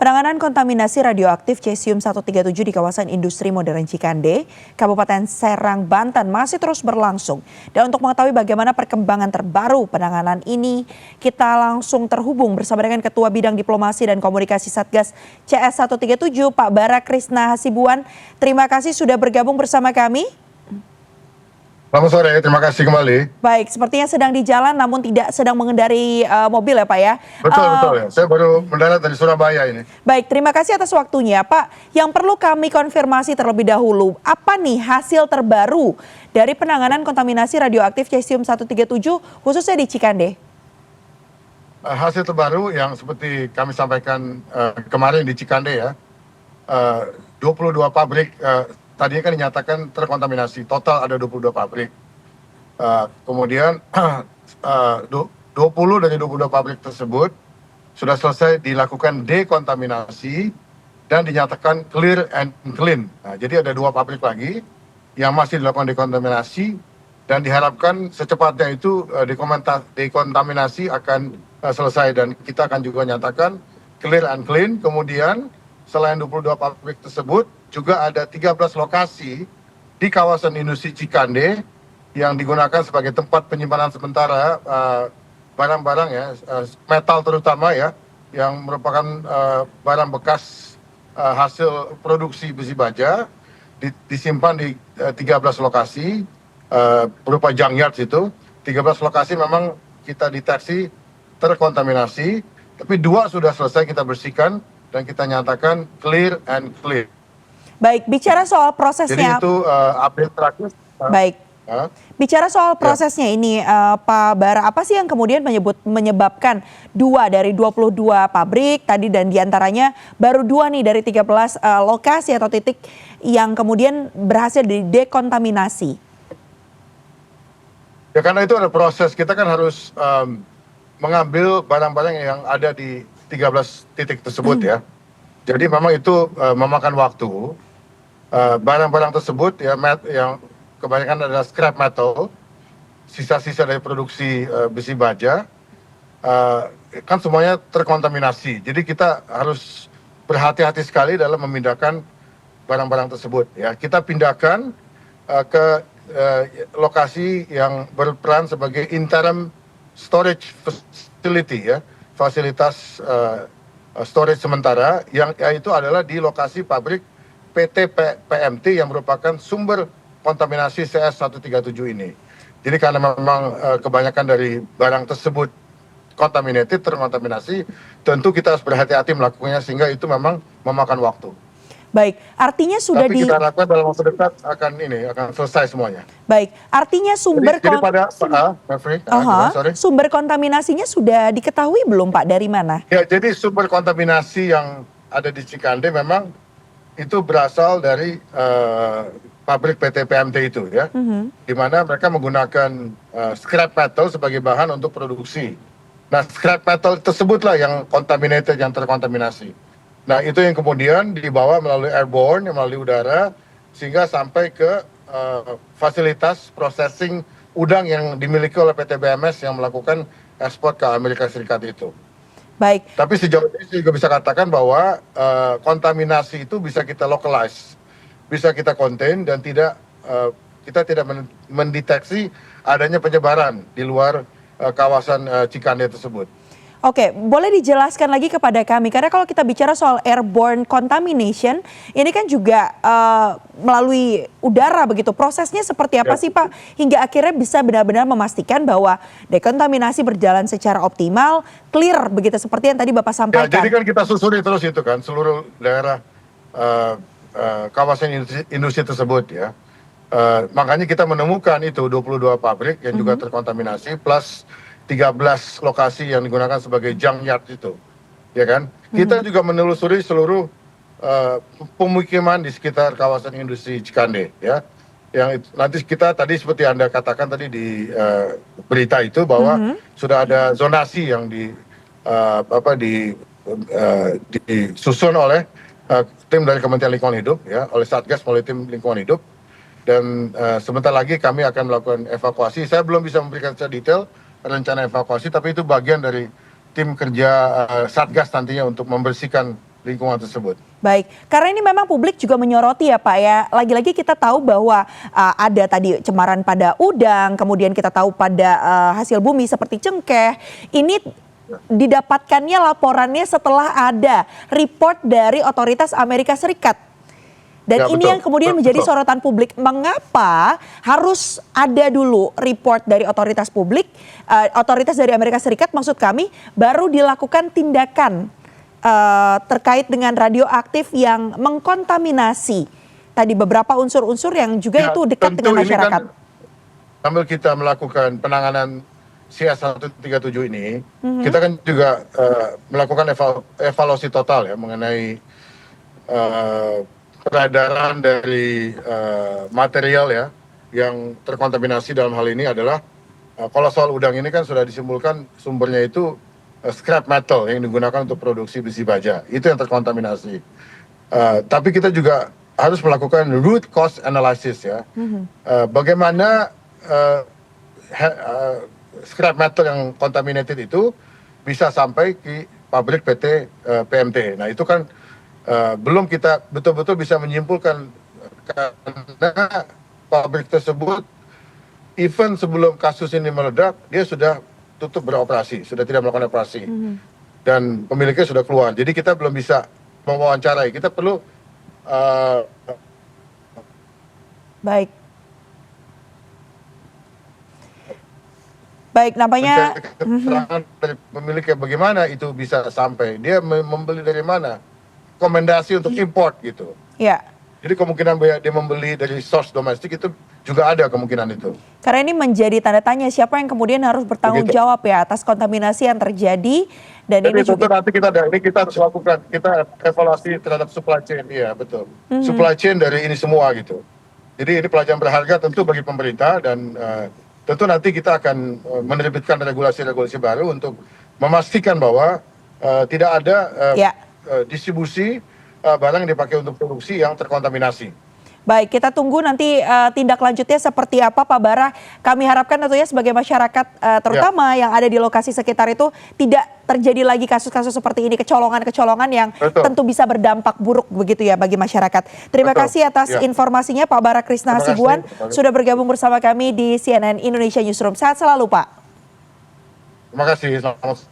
Penanganan kontaminasi radioaktif cesium-137 di kawasan industri modern Cikande, Kabupaten Serang, Banten masih terus berlangsung. Dan untuk mengetahui bagaimana perkembangan terbaru penanganan ini, kita langsung terhubung bersama dengan Ketua Bidang Diplomasi dan Komunikasi Satgas CS137, Pak Bara Krisna Hasibuan. Terima kasih sudah bergabung bersama kami. Selamat sore, terima kasih kembali. Baik, sepertinya sedang di jalan namun tidak sedang mengendari mobil ya Pak ya? Betul ya, saya baru mendarat dari Surabaya ini. Baik, terima kasih atas waktunya Pak. Yang perlu kami konfirmasi terlebih dahulu, apa nih hasil terbaru dari penanganan kontaminasi radioaktif cesium-137 khususnya di Cikande? Hasil terbaru yang seperti kami sampaikan kemarin di Cikande ya, 22 pabrik tadinya kan dinyatakan terkontaminasi, total ada 22 pabrik. Kemudian 20 dari 22 pabrik tersebut sudah selesai dilakukan dekontaminasi dan dinyatakan clear and clean. Nah, jadi ada 2 pabrik lagi yang masih dilakukan dekontaminasi dan diharapkan secepatnya itu dekontaminasi akan selesai dan kita akan juga nyatakan clear and clean. Kemudian selain 22 pabrik tersebut juga ada 13 lokasi di kawasan industri Cikande yang digunakan sebagai tempat penyimpanan sementara barang-barang ya, metal terutama ya, yang merupakan barang bekas hasil produksi besi baja disimpan di 13 lokasi berupa junkyard itu. 13 lokasi memang kita deteksi terkontaminasi, tapi 2 sudah selesai kita bersihkan dan kita nyatakan clear and clean. Baik, bicara soal prosesnya. Jadi itu update terakhir. Baik. Bicara soal prosesnya ini, Pak Bara, apa sih yang kemudian menyebabkan 2 dari 22 pabrik tadi dan diantaranya baru 2 nih dari 13 lokasi atau titik yang kemudian berhasil didekontaminasi? Ya karena itu ada proses, kita kan harus mengambil barang-barang yang ada di 13 titik tersebut ya. Jadi memang itu memakan waktu. Barang-barang tersebut ya yang kebanyakan adalah scrap metal, sisa-sisa dari produksi besi baja, kan semuanya terkontaminasi. Jadi kita harus berhati-hati sekali dalam memindahkan barang-barang tersebut. Ya, kita pindahkan ke lokasi yang berperan sebagai interim storage facility, ya, fasilitas storage sementara, yang itu adalah di lokasi pabrik PT PMT yang merupakan sumber kontaminasi CS137 ini. Jadi karena memang kebanyakan dari barang tersebut terkontaminasi, tentu kita harus berhati-hati melakukannya sehingga itu memang memakan waktu. Baik, artinya sudah Tapi kita harapkan dalam waktu dekat akan selesai semuanya. Baik, artinya sumber kontaminasinya sudah diketahui belum Pak, dari mana? Ya, jadi sumber kontaminasi yang ada di Cikande memang itu berasal dari pabrik PT PMT itu ya, di mana mereka menggunakan scrap metal sebagai bahan untuk produksi. Nah, scrap metal tersebutlah yang terkontaminasi. Nah, itu yang kemudian dibawa melalui airborne, melalui udara, sehingga sampai ke fasilitas processing udang yang dimiliki oleh PT BMS yang melakukan ekspor ke Amerika Serikat itu. Baik. Tapi sejauh ini juga bisa katakan bahwa kontaminasi itu bisa kita localize, bisa kita contain dan kita tidak mendeteksi adanya penyebaran di luar kawasan Cikande tersebut. Oke, boleh dijelaskan lagi kepada kami, karena kalau kita bicara soal airborne contamination, ini kan juga melalui udara begitu. Prosesnya seperti apa sih Pak, hingga akhirnya bisa benar-benar memastikan bahwa dekontaminasi berjalan secara optimal, clear begitu seperti yang tadi Bapak sampaikan. Ya, jadi kan kita susuri terus itu kan, seluruh daerah kawasan industri tersebut ya. Makanya kita menemukan itu 22 pabrik yang juga terkontaminasi, plus 13 lokasi yang digunakan sebagai junkyard itu, ya kan? Kita juga menelusuri seluruh pemukiman di sekitar kawasan industri Cikande, ya. Yang nanti kita tadi seperti Anda katakan tadi di berita itu bahwa sudah ada zonasi yang disusun oleh tim dari Kementerian Lingkungan Hidup, ya, oleh Satgas melalui tim Lingkungan Hidup. Dan sebentar lagi kami akan melakukan evakuasi. Saya belum bisa memberikan secara detail rencana evakuasi, tapi itu bagian dari tim kerja Satgas nantinya untuk membersihkan lingkungan tersebut. Baik, karena ini memang publik juga menyoroti ya Pak ya. Lagi-lagi kita tahu bahwa ada tadi cemaran pada udang, kemudian kita tahu pada hasil bumi seperti cengkeh. Ini didapatkannya laporannya setelah ada report dari otoritas Amerika Serikat. Dan Ya, ini betul, yang kemudian betul, menjadi betul. sorotan publik. Mengapa harus ada dulu report dari otoritas publik, otoritas dari Amerika Serikat maksud kami, baru dilakukan tindakan terkait dengan radioaktif yang mengkontaminasi tadi beberapa unsur-unsur yang juga Ya, itu dekat tentu dengan ini masyarakat. kan sambil kita melakukan penanganan CS137 ini, kita kan juga melakukan evaluasi total ya mengenai peredaran dari material ya yang terkontaminasi. Dalam hal ini adalah kalau soal udang ini kan sudah disimpulkan sumbernya itu scrap metal yang digunakan untuk produksi besi baja, itu yang terkontaminasi. Tapi kita juga harus melakukan root cause analysis ya. Bagaimana scrap metal yang contaminated itu bisa sampai ke pabrik PT PMT. Nah itu kan belum kita betul-betul bisa menyimpulkan, karena pabrik tersebut even sebelum kasus ini meledak dia sudah tutup beroperasi, sudah tidak melakukan operasi, dan pemiliknya sudah keluar. Jadi kita belum bisa mewawancarai. Kita perlu Baik. Baik, nampaknya mencari keterangan dari pemiliknya bagaimana itu bisa sampai. Dia membeli dari mana? Rekomendasi untuk import gitu. ya. Jadi kemungkinan dia membeli dari source domestik itu juga ada kemungkinan itu. Karena ini menjadi tanda tanya siapa yang kemudian harus bertanggung Begitu. jawab ya atas kontaminasi yang terjadi dan ini Jadi tentu juga nanti kita harus lakukan, kita evaluasi terhadap supply chain, iya betul. Supply chain dari ini semua gitu. Jadi ini pelajaran berharga tentu bagi pemerintah, dan tentu nanti kita akan menerbitkan regulasi-regulasi baru untuk memastikan bahwa tidak ada ya. distribusi barang yang dipakai untuk produksi yang terkontaminasi. Baik, kita tunggu nanti tindak lanjutnya seperti apa Pak Bara. Kami harapkan tentunya sebagai masyarakat terutama yang ada di lokasi sekitar itu tidak terjadi lagi kasus-kasus seperti ini, kecolongan-kecolongan yang Betul. tentu bisa berdampak buruk begitu ya bagi masyarakat. Terima Betul. kasih atas Ya. informasinya Pak Bara Krisna Terima kasih. Hasibuan sudah bergabung bersama kami di CNN Indonesia Newsroom. Sehat selalu Pak. Terima kasih. Selamat